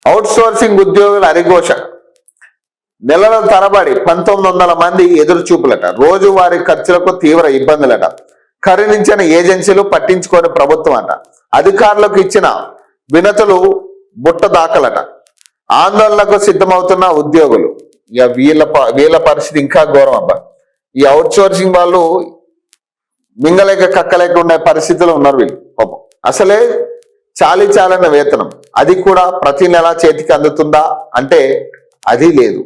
Out sourcing ఉద్యోగుల అరిఘోష. నెలల తరబడి 1900 మంది ఎదురుచూపులట. రోజువారీ ఖర్చులకు తీవ్ర ఇబ్బందులట. కరుణించిన ఏజెన్సీలు పట్టించుకోని ప్రభుత్వం అట. అధికారులకు ఇచ్చిన వినతులు బుట్ట దాఖలట. ఆందోళనకు సిద్ధమవుతున్న ఉద్యోగులు. ఇక వీళ్ళ పరిస్థితి ఇంకా ఘోరం అబ్బా. ఈ అవుట్ సోర్సింగ్ వాళ్ళు మింగలేక కక్కలేక ఉండే పరిస్థితులు ఉన్నారు వీళ్ళు పాపం. అసలే చాలిన వేతనం, అది కూడా ప్రతి నెల చేతికి అందుతుందా అంటే అది లేదు.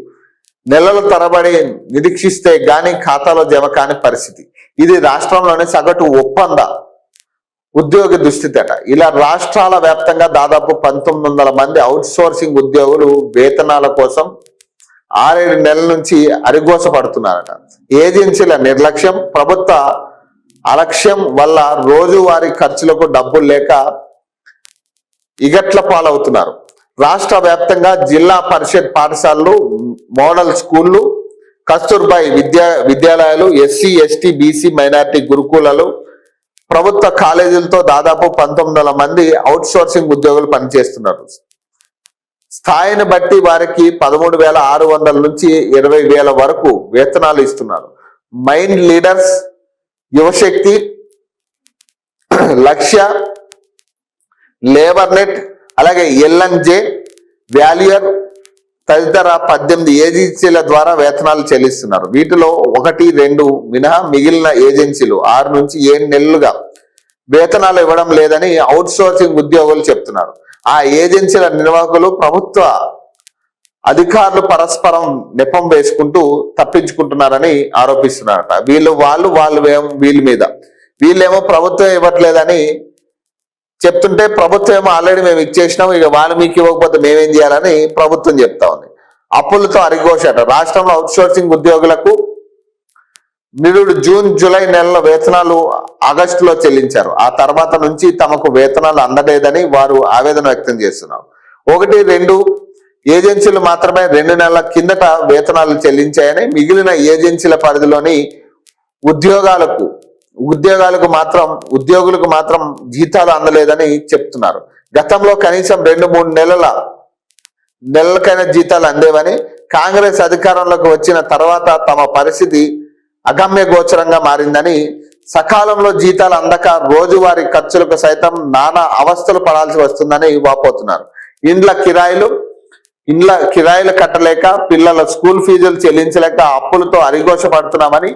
నెలల తరబడి నిరీక్షిస్తే గాని ఖాతాలో జమ కాని పరిస్థితి. ఇది రాష్ట్రంలోని సగటు ఒప్పంద ఉద్యోగి దుస్థితి అట. ఇలా రాష్ట్రాల వ్యాప్తంగా దాదాపు 1900 మంది అవుట్ సోర్సింగ్ ఉద్యోగులు వేతనాల కోసం 6-7 నెలల నుంచి అరిగోస పడుతున్నారట. ఏజెన్సీల నిర్లక్ష్యం, ప్రభుత్వ అలక్ష్యం వల్ల రోజువారీ ఖర్చులకు డబ్బులు లేక ఇగట్ల పాలవుతున్నారు. రాష్ట్ర వ్యాప్తంగా జిల్లా పరిషత్ పాఠశాలలు, మోడల్ స్కూళ్లు, కస్తూర్బాయి విద్యాలయాలు, ఎస్సీ ఎస్టీ బీసీ మైనారిటీ గురుకులాలు, ప్రభుత్వ కాలేజీలతో దాదాపు 1900 మంది అవుట్ సోర్సింగ్ ఉద్యోగులు పనిచేస్తున్నారు. స్థాయిని బట్టి వారికి 13,600 నుంచి 20,000 వరకు వేతనాలు ఇస్తున్నారు. మైండ్ లీడర్స్, యువశక్తి, లక్ష్య, లేబర్ నెట్, అలాగే ఎల్ఎన్జే, వాల్యూర్ తదితర 18 ఏజెన్సీల ద్వారా వేతనాలు చెల్లిస్తున్నారు. వీటిలో 1-2 మినహా మిగిలిన ఏజెన్సీలు 6 నుంచి 7 నెలలుగా వేతనాలు ఇవ్వడం లేదని అవుట్ సోర్సింగ్ ఉద్యోగులు చెప్తున్నారు. ఆ ఏజెన్సీల నిర్వాహకులు, ప్రభుత్వ అధికారులు పరస్పరం నెపం వేసుకుంటూ తప్పించుకుంటున్నారని ఆరోపిస్తున్నారట. వీళ్ళ మీద వీళ్ళేమో ప్రభుత్వం ఇవ్వట్లేదని చెప్తుంటే, ప్రభుత్వం ఏమో ఆల్రెడీ మేము ఇచ్చేసినాం, ఇక వాళ్ళు మీకు ఇవ్వకపోతే మేమేం చేయాలని ప్రభుత్వం చెప్తా ఉంది. అప్పులతో అరిఘోషట. రాష్ట్రంలో అవుట్ సోర్సింగ్ ఉద్యోగులకు నిరుడు జూన్ జూలై నెలల వేతనాలు ఆగస్టులో చెల్లించారు. ఆ తర్వాత నుంచి తమకు వేతనాలు అందలేదని వారు ఆవేదన వ్యక్తం చేస్తున్నారు. 1-2 ఏజెన్సీలు మాత్రమే 2 నెలల కిందట వేతనాలు చెల్లించాయని, మిగిలిన ఏజెన్సీల పరిధిలోని ఉద్యోగులకు మాత్రం జీతాలు అందలేదని చెప్తున్నారు. గతంలో కనీసం 2-3 నెలలకైనా జీతాలు అందేవని, కాంగ్రెస్ అధికారంలోకి వచ్చిన తర్వాత తమ పరిస్థితి అగమ్య గోచరంగా మారిందని, సకాలంలో జీతాలు అందక రోజువారీ ఖర్చులకు సైతం నానా అవస్థలు పడాల్సి వస్తుందని వాపోతున్నారు. ఇండ్ల కిరాయిలు కట్టలేక, పిల్లల స్కూల్ ఫీజులు చెల్లించలేక అప్పులతో అరిఘోష పడుతున్నామని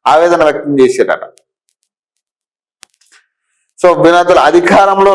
ఆవేదన వ్యక్తం చేశారట. సో వినతులు. అధికారంలో